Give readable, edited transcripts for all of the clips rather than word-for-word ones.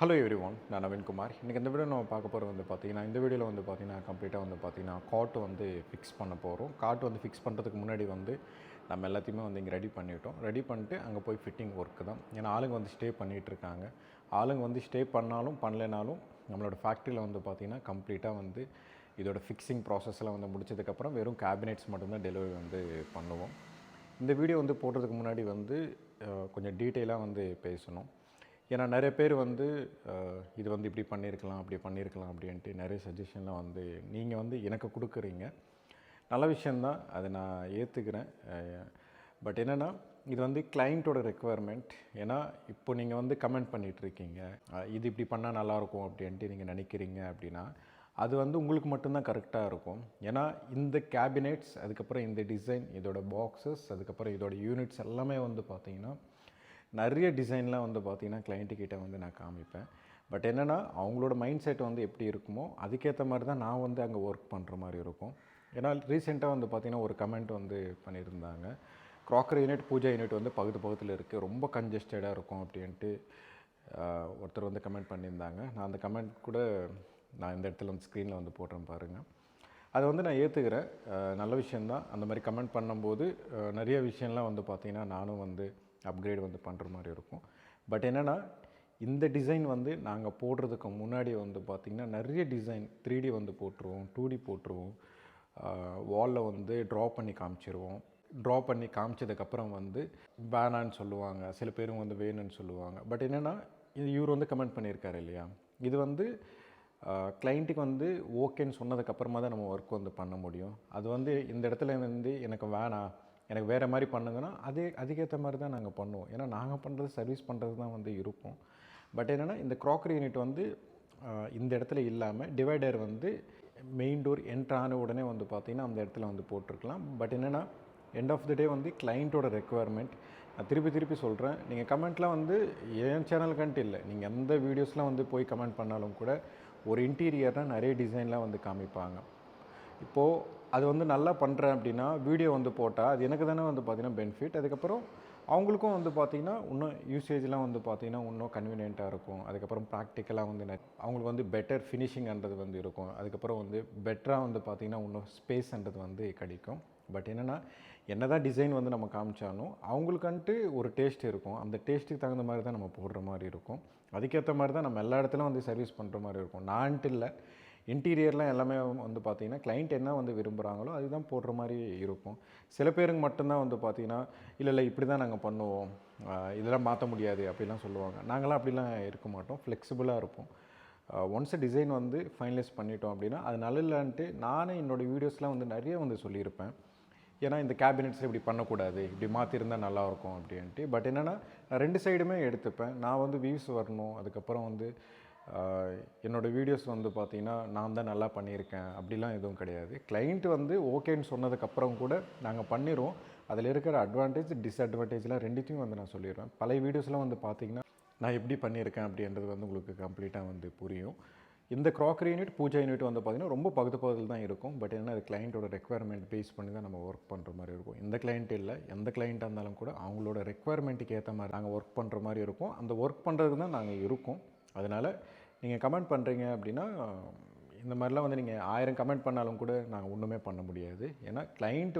Hello everyone, நான் நவீன்குமார். இன்றைக்கி இந்த வீடியோ நம்ம பார்க்க போகிறது இந்த வீடியோவில் கம்ப்ளீட்டாக காட் ஃபிக்ஸ் பண்ண போகிறோம். காட் ஃபிக்ஸ் பண்ணுறதுக்கு முன்னாடி நம்ம எல்லாத்தையுமே இங்கே ரெடி பண்ணிட்டோம். ரெடி பண்ணிட்டு அங்கே போய் ஃபிட்டிங் ஒர்க்கு தான். ஏன்னா ஆளுங்க ஸ்டே பண்ணிகிட்ருக்காங்க. ஆளுங்க ஸ்டே பண்ணாலும் பண்ணலைனாலும் நம்மளோட ஃபேக்ட்ரியில் கம்ப்ளீட்டாக இதோட ஃபிக்ஸிங் ப்ராசஸ்லாம் முடிச்சதுக்கப்புறம் வெறும் கேபினெட்ஸ் மட்டும்தான் டெலிவரி பண்ணுவோம். இந்த வீடியோ போடுறதுக்கு முன்னாடி கொஞ்சம் டீட்டெயிலாக பேசணும். ஏன்னா நிறைய பேர் இது இப்படி பண்ணியிருக்கலாம் அப்படி பண்ணியிருக்கலாம் அப்படின்ட்டு நிறைய சஜஷன்லாம் நீங்கள் எனக்கு கொடுக்குறீங்க. நல்ல விஷயந்தான், அதை நான் ஏற்றுக்கிறேன். பட் என்னென்னா இது கிளைண்ட்டோட ரெக்குவயர்மெண்ட். ஏன்னா இப்போ நீங்கள் கமெண்ட் பண்ணிகிட்ருக்கீங்க, இது இப்படி பண்ணால் நல்லாயிருக்கும் அப்படின்ட்டு நீங்கள் நினைக்கிறீங்க அப்படின்னா அது உங்களுக்கு மட்டும்தான் கரெக்டாக இருக்கும். ஏன்னா இந்த கேபினெட்ஸ், அதுக்கப்புறம் இந்த டிசைன், இதோட பாக்ஸஸ், அதுக்கப்புறம் இதோட யூனிட்ஸ் எல்லாமே பார்த்திங்கன்னா நிறைய டிசைன்லாம் பார்த்திங்கன்னா கிளைண்ட்டுக்கிட்ட நான் காமிப்பேன். பட் என்னென்னா அவங்களோட மைண்ட் செட் எப்படி இருக்குமோ அதுக்கேற்ற மாதிரி தான் நான் அங்கே ஒர்க் பண்ணுற மாதிரி இருக்கும். ஏன்னா ரீசெண்டாக பார்த்திங்கன்னா ஒரு கமெண்ட் பண்ணியிருந்தாங்க, க்ராக்கரி யூனிட், பூஜா யூனிட் பக்கத்தில் இருக்குது, ரொம்ப கன்ஜஸ்டடாக இருக்கும் அப்படின்ட்டு ஒருத்தர் கமெண்ட் பண்ணியிருந்தாங்க. நான் அந்த கமெண்ட் கூட நான் இந்த இடத்துல ஸ்க்ரீனில் போடுறேன் பாருங்கள். அதை நான் ஏற்றுக்கிறேன், நல்ல விஷயந்தான். அந்த மாதிரி கமெண்ட் பண்ணும்போது நிறைய விஷயம்லாம் பார்த்திங்கன்னா நானும் அப்கிரேட் பண்ணுற மாதிரி இருக்கும். பட் என்னென்னா இந்த டிசைன் நாங்கள் போடுறதுக்கு முன்னாடி பார்த்திங்கன்னா நிறைய டிசைன் 3D போட்டுருவோம், 2D போட்டுருவோம், வாலில் ட்ரா பண்ணி காமிச்சிருவோம். ட்ரா பண்ணி காமிச்சதுக்கப்புறம் வேணான்னு சொல்லுவாங்க, சில பேரும் வேணும்னு சொல்லுவாங்க. பட் என்னென்னா இது இவர் கமெண்ட் பண்ணியிருக்காரு இல்லையா, இது கிளைண்ட்டுக்கு ஓகேன்னு சொன்னதுக்கப்புறமா தான் நம்ம ஒர்க் பண்ண முடியும். அது இந்த இடத்துல எனக்கு வேணாம், எனக்கு வேறு மாதிரி பண்ணுங்கன்னா அதுக்கேற்ற மாதிரி தான் நாங்கள் பண்ணுவோம். ஏன்னா நாங்கள் பண்ணுறது சர்வீஸ் பண்ணுறது தான் இருக்கும். பட் என்னென்னா இந்த க்ராக்கரி யூனிட் இந்த இடத்துல இல்லாமல் டிவைடர் மெயின் டோர் என்ட்ரான உடனே பார்த்திங்கன்னா அந்த இடத்துல போட்டிருக்கலாம். பட் என்னென்னா எண்ட் ஆஃப் த டே கிளைண்ட்டோட ரெக்குவயர்மெண்ட். நான் திருப்பி சொல்கிறேன், நீங்கள் கமெண்ட்லாம் என் சேனலுக்குன்ட்டு இல்லை, நீங்கள் எந்த வீடியோஸ்லாம் போய் கமெண்ட் பண்ணாலும் கூட ஒரு இன்டீரியர்னால் நிறைய டிசைன்லாம் காமிப்பாங்க. இப்போது அது நல்லா பண்ணுறேன் அப்படின்னா வீடியோ போட்டால் அது எனக்கு தானே பார்த்திங்கன்னா பெனிஃபிட். அதுக்கப்புறம் அவங்களுக்கும் பார்த்திங்கன்னா இன்னும் யூசேஜ்லாம் பார்த்திங்கன்னா இன்னும் கன்வீனியண்ட்டாக இருக்கும். அதுக்கப்புறம் ப்ராக்டிக்கலாக அவங்களுக்கு பெட்டர் ஃபினிஷிங்ன்றது இருக்கும். அதுக்கப்புறம் பெட்டராக பார்த்திங்கன்னா இன்னும் ஸ்பேஸ்ன்றது கிடைக்கும். பட் என்ன தான் டிசைன் நம்ம காமிச்சாலும் அவங்களுக்குன்ட்டு ஒரு டேஸ்ட் இருக்கும். அந்த டேஸ்ட்டுக்கு தகுந்த மாதிரி தான் நம்ம போடுற மாதிரி இருக்கும். அதுக்கேற்ற மாதிரி தான் நம்ம எல்லா இடத்துலையும் சர்வீஸ் பண்ணுற மாதிரி இருக்கும். நான்ட்டு இல்லை, இன்டீரியர்லாம் எல்லாமே பார்த்திங்கன்னா கிளைண்ட் என்ன விரும்புகிறாங்களோ அதுதான் போடுற மாதிரி இருக்கும். சில பேருக்கு மட்டும்தான் பார்த்திங்கன்னா இல்லை இப்படி தான் நாங்கள் பண்ணுவோம், இதெல்லாம் மாற்ற முடியாது அப்படிலாம் சொல்லுவாங்க. நாங்களாம் அப்படிலாம் இருக்க மாட்டோம், ஃப்ளெக்சிபிளாக இருப்போம். ஒன்ஸ் டிசைன் ஃபைனலைஸ் பண்ணிட்டோம் அப்படின்னா அது நல்ல இல்லைன்ட்டு நானே என்னோடய வீடியோஸ்லாம் நிறைய சொல்லியிருப்பேன். ஏன்னா இந்த கேபினெட்ஸில் இப்படி பண்ணக்கூடாது, இப்படி மாற்றிருந்தால் நல்லாயிருக்கும் அப்படின்ட்டு. பட் என்னென்னா நான் 2 சைடுமே எடுத்துப்பேன். நான் வியூஸ் வரணும், அதுக்கப்புறம் என்னோடய வீடியோஸ் பார்த்திங்கன்னா நான் தான் நல்லா பண்ணியிருக்கேன் அப்படிலாம் எதுவும் கிடையாது. கிளைண்ட் ஓகேன்னு சொன்னதுக்கப்புறம் கூட நாங்கள் பண்ணிடுவோம். அதில் இருக்கிற அட்வான்டேஜ் டிஸ்அட்வான்டேஜ்லாம் ரெண்டுத்தையும் நான் சொல்லிடுவேன். பழைய வீடியோஸ்லாம் பார்த்திங்கன்னா நான் எப்படி பண்ணியிருக்கேன் அப்படின்றது உங்களுக்கு கம்ப்ளீட்டாக புரியும். இந்த க்ராக்கரி யூனிட், பூஜா யூனிட் பார்த்திங்கன்னா ரொம்ப பக்கத்தில் தான் இருக்கும். பட் என்ன அது கிளைண்ட்டோட ரெக்குவயர்மெண்ட் பேஸ் பண்ணி தான் நம்ம ஒர்க் பண்ணுற மாதிரி இருக்கும். இந்த கிளைண்ட் இல்லை, எந்த கிளைண்ட்டாக இருந்தாலும் கூட அவங்களோட ரெக்குவயர்மெண்ட்டுக்கு ஏற்ற மாதிரி நாங்கள் ஒர்க் பண்ணுற மாதிரி இருக்கும். அந்த ஒர்க் பண்ணுறதுக்கு தான் நாங்கள் இருக்கோம். அதனால் நீங்கள் கமெண்ட் பண்ணுறீங்க அப்படின்னா இந்த மாதிரிலாம் நீங்கள் 1000 கமெண்ட் பண்ணாலும் கூட நாங்கள் ஒன்றுமே பண்ண முடியாது. ஏன்னா கிளைண்ட்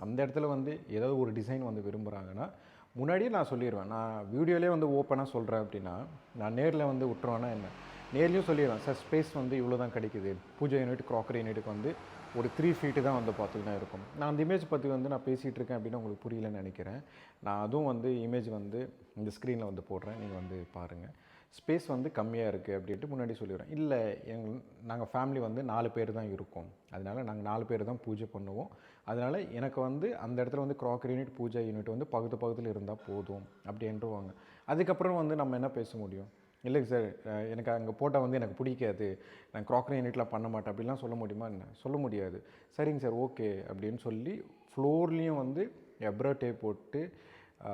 அந்த இடத்துல ஏதாவது ஒரு டிசைன் விரும்புகிறாங்கன்னா முன்னாடியே நான் சொல்லிடுவேன். நான் வீடியோலேயே ஓப்பனாக சொல்கிறேன் அப்படின்னா நான் நேரில் விட்டுருவேன்னா என்ன, நேர்லேயும் சொல்லிடுவேன், சார் ஸ்பேஸ் இவ்வளோ தான் கிடைக்குது. பூஜா யூனிட், க்ராக்கரி யூனிட்டுக்கு ஒரு 3 ஃபீட்டு தான் பார்த்திங்கன்னா இருக்கும். நான் அந்த இமேஜ் பற்றி நான் பேசிகிட்டு இருக்கேன் அப்படின்னா உங்களுக்கு புரியலன்னு நினைக்கிறேன். நான் அதுவும் இமேஜ் இந்த ஸ்க்ரீனில் போடுறேன், நீங்கள் பாருங்கள். ஸ்பேஸ் கம்மியாக இருக்குது அப்படின்ட்டு முன்னாடி சொல்லிடுறேன். இல்லை, நாங்கள் ஃபேமிலி 4 பேர் தான் இருக்கோம், அதனால் நாங்கள் 4 பேர் தான் பூஜை பண்ணுவோம். அதனால் எனக்கு அந்த இடத்துல க்ராக்கரி யூனிட், பூஜா யூனிட் பக்கத்தில் இருந்தால் போதும் அப்படின்ட்டுருவாங்க. அதுக்கப்புறம் நம்ம என்ன பேச முடியும்? இல்லைங்க சார், எனக்கு அங்கே போட்டால் எனக்கு பிடிக்காது, நான் க்ராக்கரி யூனிட்லாம் பண்ண மாட்டேன் அப்படிலாம் சொல்ல முடியுமா என்ன? சொல்ல முடியாது. சரிங்க சார், ஓகே அப்படின்னு சொல்லி ஃப்ளோர்லேயும் எப்ரா டேப் போட்டு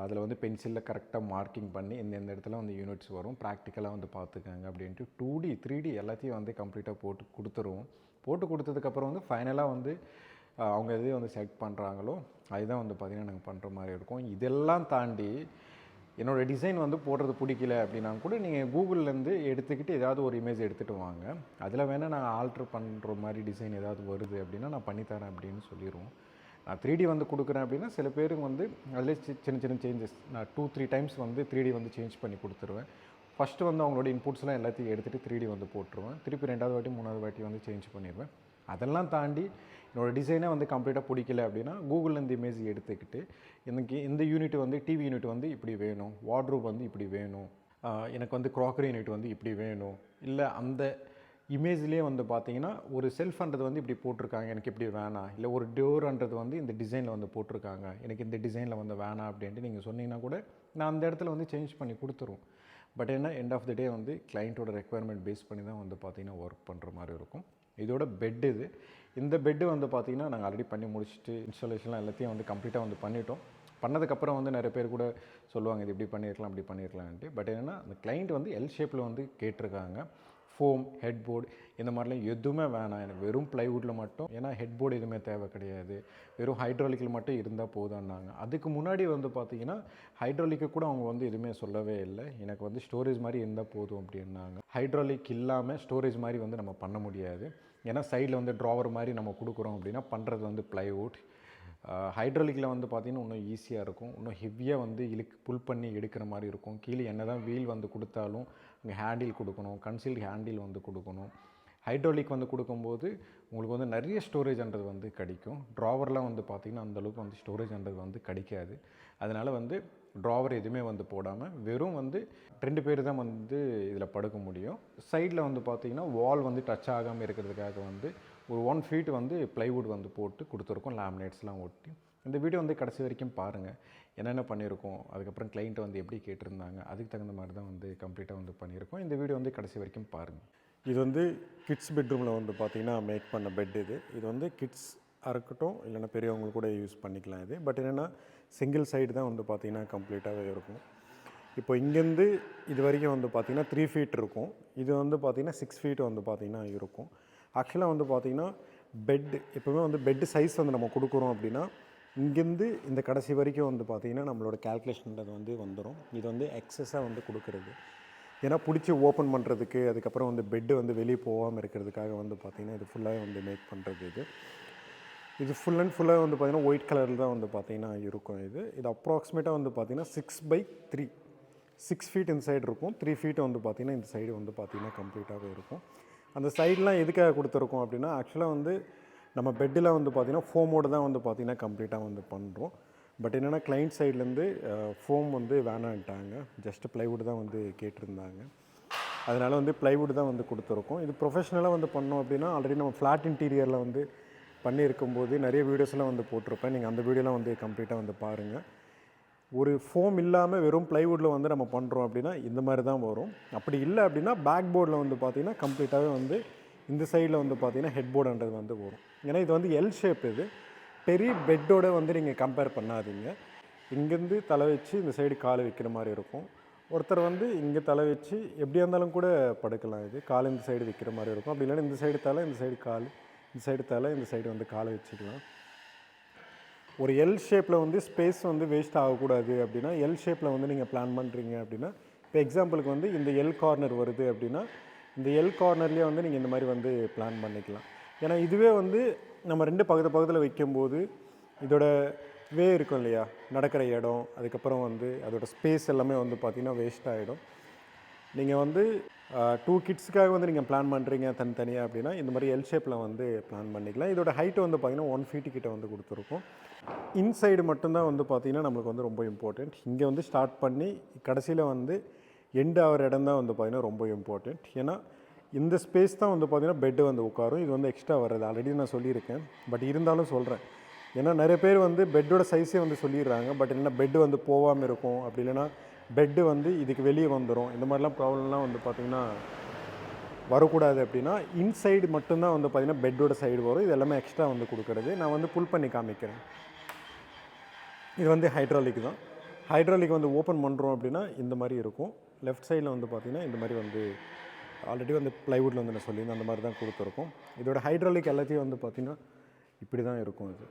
அதில் பென்சிலில் கரெக்டாக மார்க்கிங் பண்ணி இந்த இடத்துல யூனிட்ஸ் வரும், ப்ராக்டிக்கலாக பார்த்துக்காங்க அப்படின்ட்டு 2D 3D எல்லாத்தையும் கம்ப்ளீட்டாக போட்டு கொடுத்துருவோம். போட்டு கொடுத்ததுக்கப்புறம் ஃபைனலாக அவங்க எதையும் செலக்ட் பண்ணுறாங்களோ அதுதான் பார்த்திங்கன்னா நாங்கள் பண்ணுற மாதிரி இருக்கும். இதெல்லாம் தாண்டி என்னோடய டிசைன் வந்து போடுறது பிடிக்கல அப்படின்னா கூட நீங்கள் கூகுள்லேருந்து எடுத்துக்கிட்டு ஏதாவது ஒரு இமேஜ் எடுத்துகிட்டு வாங்க, அதில் வேணால் நான் ஆல்ட்ரு பண்ணுற மாதிரி டிசைன் ஏதாவது வருது அப்படின்னா நான் பண்ணித்தரேன் அப்படின்னு சொல்லிடுவோம். நான் 3D வந்து கொடுக்குறேன் அப்படின்னா சில பேருக்கு வந்து அதிலே சின்ன சின்ன சேஞ்சஸ் நான் 2-3 டைம்ஸ் வந்து 3D வந்து சேஞ்ச் பண்ணி கொடுத்துருவேன். ஃபஸ்ட்டு வந்து அவங்களோட இன்புட்ஸ்லாம் எல்லாத்தையும் எடுத்துகிட்டு 3D வந்து போட்டுருவேன். திருப்பி 2வது வாட்டி 3வது வாட்டி வந்து சேஞ்ச் பண்ணிடுவேன். அதெல்லாம் தாண்டி என்னோடய டிசைனே வந்து கம்ப்ளீட்டாக பிடிக்கல அப்படின்னா கூகுள்லேருந்து இமேஜ் எடுத்துக்கிட்டு எனக்கு இந்த யூனிட் வந்து டிவி யூனிட் வந்து இப்படி வேணும், வார்ட்ரோப் வந்து இப்படி வேணும், எனக்கு வந்து க்ராக்கரி யூனிட் வந்து இப்படி வேணும், இல்லை அந்த இமேஜ்லேயே வந்து பார்த்தீங்கன்னா ஒரு செல்ஃப்ன்றது வந்து இப்படி போட்டிருக்காங்க, எனக்கு இப்படி வேணாம், இல்லை ஒரு டோர்ன்றது வந்து இந்த டிசைனில் வந்து போட்டிருக்காங்க, எனக்கு இந்த டிசைனில் வந்து வேணாம் அப்படின்ட்டு நீங்கள் சொன்னீங்கன்னா கூட நான் அந்த இடத்துல வந்து சேஞ்ச் பண்ணி கொடுத்துருவோம். பட் என்ன எண்ட் ஆஃப் த டே வந்து கிளைண்ட்டோட ரெக்குயர்மெண்ட் பேஸ் பண்ணி தான் வந்து பார்த்திங்கன்னா ஒர்க் பண்ணுற மாதிரி இருக்கும். இதோட பெட் இது. இந்த பெட்டு வந்து பார்த்திங்கன்னா நாங்கள் ஆல்ரெடி பண்ணி முடிச்சுட்டு இன்ஸ்டாலேஷன்லாம் எல்லாத்தையும் வந்து கம்ப்ளீட்டாக வந்து பண்ணிட்டோம். பண்ணதுக்கப்புறம் வந்து நிறைய பேர் கூட சொல்லுவாங்க இது இப்படி பண்ணியிருக்கலாம் இப்படி பண்ணியிருக்கலான்ட்டு. பட் என்னென்னா அந்த கிளைண்ட் வந்து எல் ஷேப்பில் வந்து கேட்டிருக்காங்க. ஃபோம், ஹெட் போர்டு இந்த மாதிரிலாம் எதுவுமே வேணாம், எனக்கு வெறும் ப்ளைவுட்டில் மட்டும், ஏன்னா ஹெட் போர்டு எதுவுமே தேவை கிடையாது, வெறும் ஹைட்ராலிக்கில் மட்டும் இருந்தால் போதும்னாங்க. அதுக்கு முன்னாடி வந்து பார்த்திங்கன்னா ஹைட்ராலிக்கு கூட அவங்க வந்து எதுவுமே சொல்லவே இல்லை, எனக்கு வந்து ஸ்டோரேஜ் மாதிரி இருந்தால் போதும் அப்படின்னாங்க. ஹைட்ராலிக் இல்லாமல் ஸ்டோரேஜ் மாதிரி வந்து நம்ம பண்ண முடியாது, ஏன்னா சைடில் வந்து ட்ராவர் மாதிரி நம்ம கொடுக்குறோம் அப்படின்னா பண்ணுறது வந்து ப்ளைவுட். ஹைட்ராலிக்கில் வந்து பார்த்திங்கன்னா இன்னும் ஈஸியாக இருக்கும், இன்னும் ஹெவியாக வந்து புல் பண்ணி எடுக்கிற மாதிரி இருக்கும். கீழே என்ன தான் வீல் வந்து கொடுத்தாலும் இங்கே ஹேண்டில் கொடுக்கணும், கன்சீல்டு ஹேண்டில் வந்து கொடுக்கணும். ஹைட்ராலிக் வந்து கொடுக்கும்போது உங்களுக்கு வந்து நிறைய ஸ்டோரேஜ்ன்றது வந்து கிடைக்கும். ட்ராவர்லாம் வந்து பார்த்திங்கன்னா அந்தளவுக்கு வந்து ஸ்டோரேஜ்ன்றது வந்து கிடைக்காது. அதனால் வந்து ட்ராவர் எதுவுமே வந்து போடாமல் வெறும் வந்து 2 பேர் தான் வந்து இதில் படுக்க முடியும். சைடில் வந்து பார்த்திங்கன்னா வால் வந்து டச் ஆகாமல் இருக்கிறதுக்காக வந்து ஒரு 1 ஃபீட் வந்து ப்ளைவுட் வந்து போட்டு கொடுத்துருக்கோம், லேமினேட்ஸ்லாம் ஒட்டி. இந்த வீடியோ வந்து கடைசி வரைக்கும் பாருங்கள், என்னென்ன பண்ணியிருக்கோம், அதுக்கப்புறம் கிளைண்ட்டை வந்து எப்படி கேட்டிருந்தாங்க, அதுக்கு தகுந்த மாதிரி தான் வந்து கம்ப்ளீட்டாக வந்து பண்ணியிருக்கோம். இந்த வீடியோ வந்து கடைசி வரைக்கும் பாருங்கள். இது வந்து கிட்ஸ் பெட்ரூமில் வந்து பார்த்திங்கன்னா மேக் பண்ண பெட் இது. இது வந்து கிட்ஸ் இருக்கட்டும் இல்லைன்னா பெரியவங்களுக்கு கூட யூஸ் பண்ணிக்கலாம் இது. பட் என்னென்னா சிங்கிள் சைடு தான் வந்து பார்த்திங்கன்னா கம்ப்ளீட்டாகவே இருக்கும். இப்போ இங்கேருந்து இது வரைக்கும் வந்து பார்த்திங்கன்னா 3 ஃபீட் இருக்கும், இது வந்து பார்த்திங்கன்னா 6 ஃபீட் வந்து பார்த்திங்கன்னா இருக்கும். ஆக்சுவலாக வந்து பார்த்திங்கன்னா பெட்டு எப்போவுமே வந்து பெட்டு சைஸ் வந்து நம்ம கொடுக்குறோம் அப்படின்னா இங்கேருந்து இந்த கடைசி வரைக்கும் வந்து பார்த்திங்கன்னா நம்மளோட கேல்குலேஷன்றது வந்து வந்துடும். இது வந்து எக்ஸஸாக வந்து கொடுக்குறது, ஏன்னா பிடிச்சி ஓப்பன் பண்ணுறதுக்கு, அதுக்கப்புறம் வந்து பெட்டு வந்து வெளியே போகாமல் இருக்கிறதுக்காக வந்து பார்த்திங்கன்னா இது ஃபுல்லாக வந்து மேக் பண்ணுறது. இது ஃபுல் அண்ட் ஃபுல்லாக வந்து பார்த்திங்கன்னா ஒயிட் கலரில் தான் வந்து பார்த்திங்கன்னா இருக்கும். இது அப்ராக்சிமேட்டாக வந்து பார்த்திங்கன்னா 6/3 6 ஃபீட் இந்த சைடு இருக்கும், 3 ஃபீட் வந்து பார்த்திங்கன்னா இந்த சைடு வந்து பார்த்திங்கன்னா கம்ப்ளீட்டாகவே இருக்கும். அந்த சைடெலாம் எதுக்காக கொடுத்துருக்கோம் அப்படின்னா ஆக்சுவலாக வந்து நம்ம பெட்டில் வந்து பார்த்திங்கன்னா ஃபோமோடு தான் வந்து பார்த்திங்கன்னா கம்ப்ளீட்டாக வந்து பண்ணுறோம். பட் என்னென்னா கிளைண்ட் சைட்லேருந்து ஃபோம் வந்து வேணான்ட்டாங்க, ஜஸ்ட்டு ப்ளைவுட் தான் வந்து கேட்டிருந்தாங்க. அதனால் வந்து ப்ளைவுட் தான் வந்து கொடுத்துருக்கோம். இது ப்ரொஃபஷ்னலாக வந்து பண்ணோம் அப்படின்னா ஆல்ரெடி நம்ம ஃப்ளாட் இன்டீரியரில் வந்து பண்ணியிருக்கும்போது நிறைய வீடியோஸ்லாம் வந்து போட்டிருப்பேன், நீங்கள் அந்த வீடியோலாம் வந்து கம்ப்ளீட்டாக வந்து பாருங்கள். ஒரு ஃபோம் இல்லாமல் வெறும் ப்ளைவுட்டில் வந்து நம்ம பண்ணுறோம் அப்படின்னா இந்த மாதிரி தான் வரும். அப்படி இல்லை அப்படின்னா பேக் போர்டில் வந்து பார்த்திங்கன்னா கம்ப்ளீட்டாகவே வந்து இந்த சைடில் வந்து பார்த்திங்கன்னா ஹெட் போர்டுன்றது வந்து வரும். ஏன்னா இது வந்து எல் ஷேப், இது பெரிய பெட்டோடு வந்து நீங்கள் கம்பேர் பண்ணாதீங்க. இங்கேருந்து தலை வச்சு இந்த சைடு கால் வைக்கிற மாதிரி இருக்கும், ஒருத்தர் வந்து இங்கே தலை வச்சு எப்படியா இருந்தாலும் கூட படுக்கலாம், இது கால் இந்த சைடு வைக்கிற மாதிரி இருக்கும். அப்படி இல்லைன்னா இந்த சைடு தலை, இந்த சைடு கால், இந்த சைடு தலை, இந்த சைடு வந்து காலை வச்சுக்கலாம். ஒரு எல் ஷேப்பில் வந்து ஸ்பேஸ் வந்து வேஸ்ட் ஆகக்கூடாது அப்படின்னா எல் ஷேப்பில் வந்து நீங்கள் பிளான் பண்ணுறீங்க அப்படின்னா, இப்போ எக்ஸாம்பிளுக்கு வந்து இந்த எல் கார்னர் வருது அப்படின்னா இந்த எல் கார்னர்லேயே வந்து நீங்கள் இந்த மாதிரி வந்து பிளான் பண்ணிக்கலாம். ஏன்னா இதுவே வந்து நம்ம 2 பக்கத்தில் வைக்கும்போது இதோட வே இருக்கும் இல்லையா, நடக்கிற இடம், அதுக்கப்புறம் வந்து அதோட ஸ்பேஸ் எல்லாமே வந்து பார்த்திங்கன்னா வேஸ்ட் ஆகிடும். நீங்கள் வந்து 2 கிட்ஸுக்காக வந்து நீங்கள் பிளான் பண்ணுறீங்க தனித்தனியாக அப்படின்னா இந்த மாதிரி எல் ஷேப்பில் வந்து பிளான் பண்ணிக்கலாம். இதோட ஹைட்டு வந்து பார்த்திங்கன்னா 1 ஃபீட்டு கிட்ட வந்து கொடுத்துருக்கோம். இன்சைடு மட்டும்தான் வந்து பார்த்திங்கன்னா நம்மளுக்கு வந்து ரொம்ப இம்பார்ட்டண்ட். இங்கே வந்து ஸ்டார்ட் பண்ணி கடைசியில் வந்து எண்ட் ஆகிற இடம் தான் வந்து பார்த்திங்கன்னா ரொம்ப இம்பார்ட்டண்ட். ஏன்னா இந்த ஸ்பேஸ் தான் வந்து பார்த்திங்கன்னா பெட்டு வந்து உட்காரும், இது வந்து எக்ஸ்ட்ரா வர்றது ஆல்ரெடி நான் சொல்லியிருக்கேன். பட் இருந்தாலும் சொல்கிறேன், ஏன்னா நிறைய பேர் வந்து பெட்டோட சைஸே வந்து சொல்லிடுறாங்க. பட் என்ன பெட்டு வந்து போகாமல் இருக்கும், அப்படி இல்லைன்னா பெட்டு வந்து இதுக்கு வெளியே வந்துடும், இந்த மாதிரிலாம் ப்ராப்ளம்லாம் வந்து பார்த்திங்கன்னா வரக்கூடாது. அப்படின்னா இன்சைடு மட்டும்தான் வந்து பார்த்திங்கன்னா பெட்டோட சைடு வரும், இது எல்லாமே எக்ஸ்ட்ரா வந்து கொடுக்குறது. நான் வந்து புல் பண்ணி காமிக்கிறேன். இது வந்து ஹைட்ராலிக் தான். ஹைட்ராலிக் வந்து ஓப்பன் பண்ணுறோம் அப்படின்னா இந்த மாதிரி இருக்கும். லெஃப்ட் சைடில் வந்து பார்த்திங்கன்னா இந்த மாதிரி வந்து ஆல்ரெடி வந்து ப்ளைவுட்டில் வந்து நான் சொல்லியிருந்தேன், அந்த மாதிரி தான் கொடுத்துருக்கோம். இதோட ஹைட்ராலிக் எல்லாத்தையும் வந்து பார்த்திங்கன்னா இப்படி தான் இருக்கும். இது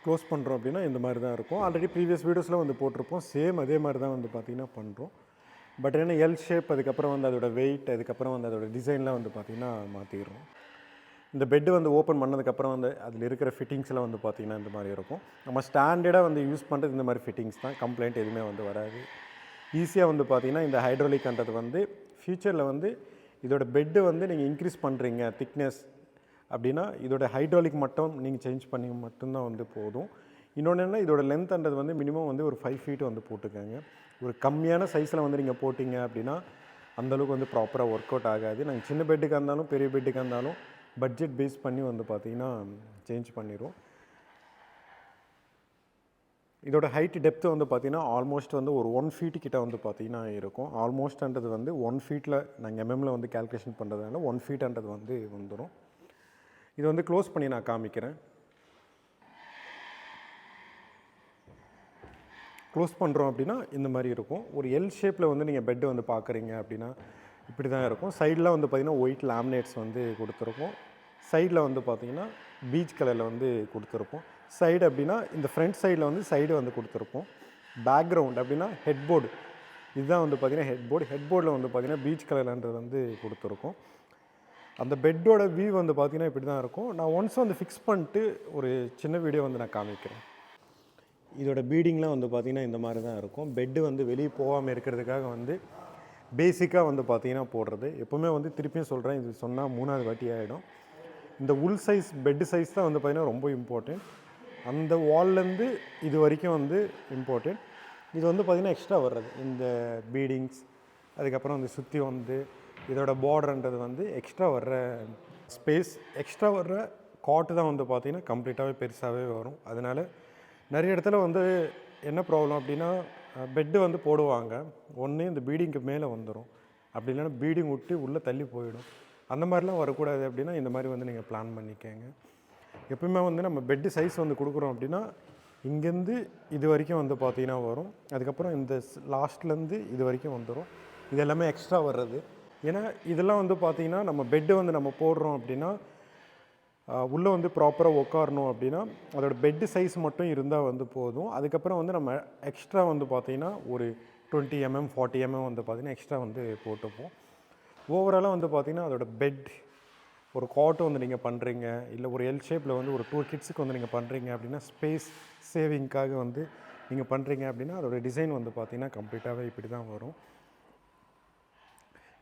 க்ளோஸ் பண்ணுறோம் அப்படின்னா இந்த மாதிரி தான் இருக்கும். ஆல்ரெடி ப்ரீவியஸ் வீடியோஸில் வந்து போட்டிருப்போம். சேம் அதே மாதிரி தான் வந்து பார்த்திங்கன்னா பண்ணுறோம். பட் என்ன எல் ஷேப், அதுக்கப்புறம் வந்து அதோட வெயிட், அதுக்கப்புறம் வந்து அதோட டிசைன்லாம் வந்து பார்த்திங்கன்னா மாற்றிடுறோம். இந்த பெட்டு வந்து ஓப்பன் பண்ணதுக்கப்புறம் வந்து அதில் இருக்கிற ஃபிட்டிங்ஸ்லாம் வந்து பார்த்திங்கன்னா இந்த மாதிரி இருக்கும். நம்ம ஸ்டாண்டர்டாக வந்து யூஸ் பண்ணுறது இந்த மாதிரி ஃபிட்டிங்ஸ் தான். கம்ப்ளைண்ட் எதுவுமே வந்து வராது. ஈஸியாக வந்து பார்த்திங்கன்னா இந்த ஹைட்ராலிக்ன்றது வந்து ஃப்யூச்சரில் வந்து இதோட பெட்டு வந்து நீங்கள் இன்க்ரீஸ் பண்ணுறீங்க திக்னஸ் அப்படின்னா இதோட ஹைட்ராலிக் மட்டும் நீங்கள் சேஞ்ச் பண்ணி மட்டும்தான் வந்து போதும். இன்னொன்று என்ன, இதோட லென்த்ன்றது வந்து மினிமம் வந்து ஒரு 5 ஃபீட் வந்து போட்டுக்கோங்க. ஒரு கம்மியான சைஸில் வந்து நீங்கள் போட்டிங்க அப்படின்னா அந்தளவுக்கு வந்து ப்ராப்பராக ஒர்க் அவுட் ஆகாது. நாங்கள் சின்ன பெட்டுக்காக இருந்தாலும் பெரிய பெட்டுக்காக இருந்தாலும் பட்ஜெட் பேஸ் பண்ணி வந்து பார்த்திங்கன்னா சேஞ்ச் பண்ணிடுவோம். இதோட ஹைட் டெப்த்து வந்து பார்த்திங்கன்னா ஆல்மோஸ்ட் வந்து ஒரு 1 ஃபீட்டு கிட்ட வந்து பார்த்திங்கன்னா இருக்கும். ஆல்மோஸ்ட்ன்றது வந்து 1 ஃபீட்டில் நாங்கள் எம்எம்மில் வந்து கேல்குலேஷன் பண்ணுறதுனால 1 ஃபீட்டுன்றது வந்து வந்துடும். இது வந்து க்ளோஸ் பண்ணி நான் காமிக்கிறேன். க்ளோஸ் பண்ணுறோம் அப்படின்னா இந்த மாதிரி இருக்கும். ஒரு எல் ஷேப்பில் வந்து நீங்கள் பெட்டு வந்து பார்க்குறீங்க அப்படின்னா இப்படி தான் இருக்கும். சைடில் வந்து பார்த்திங்கன்னா ஒயிட் லேமினேட்ஸ் வந்து கொடுத்துருப்போம். சைடில் வந்து பார்த்திங்கன்னா பீச் கலரில் வந்து கொடுத்துருப்போம். சைடு அப்படின்னா இந்த ஃப்ரண்ட் சைடில் வந்து சைடு வந்து கொடுத்துருப்போம். பேக்ரவுண்ட் அப்படின்னா ஹெட்போர்டு, இதுதான் வந்து பார்த்திங்கன்னா ஹெட்போர்டு. ஹெட்போர்டில் வந்து பார்த்திங்கன்னா பீச் கலர்ன்றது வந்து கொடுத்துருக்கோம். அந்த பெட்டோட வியூ வந்து பார்த்திங்கன்னா இப்படி தான் இருக்கும். நான் ஒன்ஸ் வந்து ஃபிக்ஸ் பண்ணிட்டு ஒரு சின்ன வீடியோ வந்து நான் காமிக்கிறேன். இதோட பீடிங்லாம் வந்து பார்த்திங்கன்னா இந்த மாதிரி தான் இருக்கும். பெட்டு வந்து வெளியே போகாமல் இருக்கிறதுக்காக வந்து பேசிக்காக வந்து பார்த்திங்கன்னா போடுறது. எப்போவுமே வந்து திருப்பியும் சொல்கிறேன், இது சொன்னால் 3வது வாட்டி ஆகிடும். இந்த உள் சைஸ் பெட்டு சைஸ் தான் வந்து பார்த்திங்கன்னா ரொம்ப இம்பார்ட்டண்ட். அந்த வால்லேருந்து இது வரைக்கும் வந்து இம்பார்ட்டண்ட். இது வந்து பார்த்திங்கன்னா எக்ஸ்ட்ரா வர்றது இந்த பீடிங்ஸ், அதுக்கப்புறம் வந்து சுற்றி வந்து இதோட பார்டர்ன்றது வந்து எக்ஸ்ட்ரா வர்ற ஸ்பேஸ், எக்ஸ்ட்ரா வர்ற காட்டு தான் வந்து பார்த்திங்கன்னா கம்ப்ளீட்டாகவே பெருசாகவே வரும். அதனால் நிறைய இடத்துல வந்து என்ன ப்ராப்ளம் அப்படின்னா பெட்டு வந்து போடுவாங்க, ஒன்று இந்த பீடிங்க்கு மேலே வந்துடும், அப்படி இல்லைன்னா பீடிங் விட்டு உள்ளே தள்ளி போயிடும். அந்த மாதிரிலாம் வரக்கூடாது அப்படின்னா இந்த மாதிரி வந்து நீங்கள் பிளான் பண்ணிக்கங்க. எப்பவுமே வந்து நம்ம பெட்டு சைஸ் வந்து கொடுக்குறோம் அப்படின்னா இங்கேருந்து இது வரைக்கும் வந்து பார்த்திங்கன்னா வரும். அதுக்கப்புறம் இந்த லாஸ்ட்லேருந்து இது வரைக்கும் வந்துடும். இது எல்லாமே எக்ஸ்ட்ரா வர்றது. ஏன்னா இதெல்லாம் வந்து பார்த்திங்கன்னா நம்ம பெட்டு வந்து நம்ம போடுறோம் அப்படின்னா உள்ளே வந்து ப்ராப்பராக உட்காரணும் அப்படின்னா அதோட பெட்டு சைஸ் மட்டும் இருந்தால் வந்து போதும். அதுக்கப்புறம் வந்து நம்ம எக்ஸ்ட்ரா வந்து பார்த்திங்கன்னா ஒரு 20 mm 40 mm வந்து பார்த்திங்கன்னா எக்ஸ்ட்ரா வந்து போட்டுப்போம். ஓவராலாக வந்து பார்த்திங்கன்னா அதோட பெட் ஒரு காட்டு வந்து நீங்கள் பண்ணுறீங்க, இல்லை ஒரு எல் ஷேப்பில் வந்து ஒரு 2 கிட்ஸுக்கு வந்து நீங்கள் பண்ணுறீங்க அப்படின்னா ஸ்பேஸ் சேவிங்க்காக வந்து நீங்கள் பண்ணுறீங்க அப்படின்னா அதோட டிசைன் வந்து பார்த்திங்கன்னா கம்ப்ளீட்டாகவே இப்படி தான் வரும்.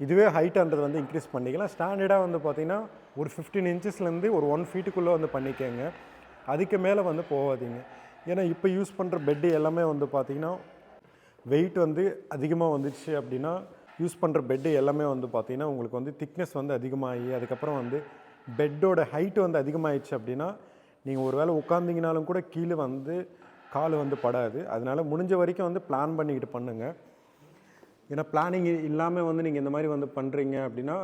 இதுவே ஹைட்டுன்றது வந்து இன்க்ரீஸ் பண்ணிக்கலாம். ஸ்டாண்டர்டாக வந்து பார்த்திங்கன்னா ஒரு 15 இன்ச்சஸ்லேருந்து ஒரு 1 ஃபீட்டுக்குள்ளே வந்து பண்ணிக்கோங்க. அதுக்கு மேலே வந்து போகாதீங்க. ஏன்னா இப்போ யூஸ் பண்ணுற பெட்டு எல்லாமே வந்து பார்த்திங்கன்னா வெயிட் வந்து அதிகமாக வந்துச்சு அப்படின்னா யூஸ் பண்ணுற பெட்டு எல்லாமே வந்து பார்த்திங்கன்னா உங்களுக்கு வந்து திக்னஸ் வந்து அதிகமாகி அதுக்கப்புறம் வந்து பெட்டோட ஹைட்டு வந்து அதிகமாகிடுச்சு அப்படின்னா நீங்கள் ஒரு வேளை உட்காந்திங்கனாலும் கூட கீழே வந்து கால் வந்து படாது. அதனால் முடிஞ்ச வரைக்கும் வந்து பிளான் பண்ணிக்கிட்டு பண்ணுங்கள். ஏன்னா பிளானிங் இல்லாமல் வந்து நீங்கள் இந்த மாதிரி வந்து பண்ணுறீங்க அப்படின்னா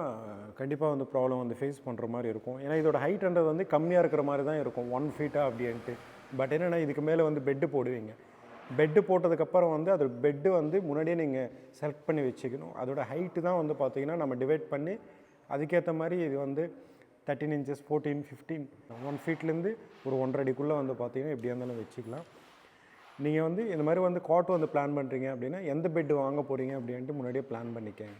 கண்டிப்பாக வந்து ப்ராப்ளம் வந்து ஃபேஸ் பண்ணுற மாதிரி இருக்கும். ஏன்னா இதோட ஹைட்ன்றது வந்து கம்மியாக இருக்கிற மாதிரி தான் இருக்கும் 1 ஃபீட்டாக அப்படின்ட்டு. பட் என்னென்னா இதுக்கு மேலே வந்து பெட்டு போடுவீங்க. பெட்டு போட்டதுக்கப்புறம் வந்து அது பெட்டு வந்து முன்னாடியே நீங்கள் செலக்ட் பண்ணி வச்சுக்கணும். அதோட ஹைட்டு தான் வந்து பார்த்திங்கன்னா நம்ம டிவைட் பண்ணி அதுக்கேற்ற மாதிரி இது வந்து 13 inches 14 15 1 ஃபீட்லேருந்து ஒரு 1.5 அடிக்குள்ளே வந்து பார்த்திங்கன்னா எப்படியா இருந்தாலும் வச்சுக்கலாம். நீங்கள் வந்து இந்த மாதிரி வந்து காட் வந்து பிளான் பண்ணுறீங்க அப்படின்னா எந்த பெட்டு வாங்க போகிறீங்க அப்படின்ட்டு முன்னாடியே பிளான் பண்ணிக்கங்க.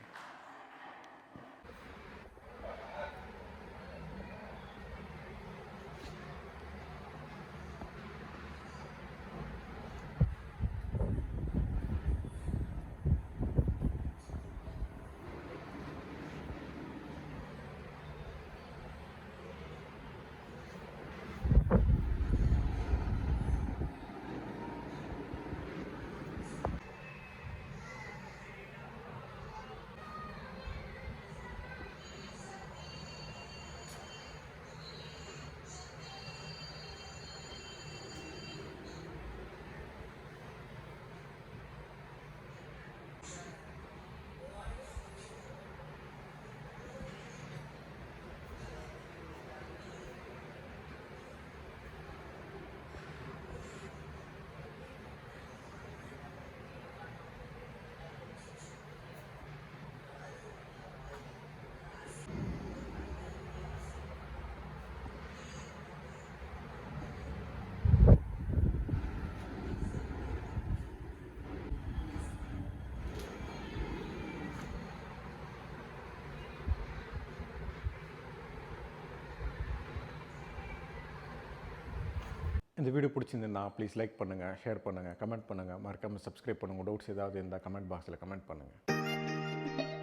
இந்த வீடியோ பிடிச்சிருந்தா ப்ளீஸ் லைக் பண்ணுங்கள், ஷேர் பண்ணுங்கள், கமெண்ட் பண்ணுங்கள், மறக்காமல் சப்ஸ்கிரைப் பண்ணுங்கள். டவுட்ஸ் ஏதாவது இருந்தால் கமெண்ட் பாக்ஸில் கமெண்ட் பண்ணுங்கள்.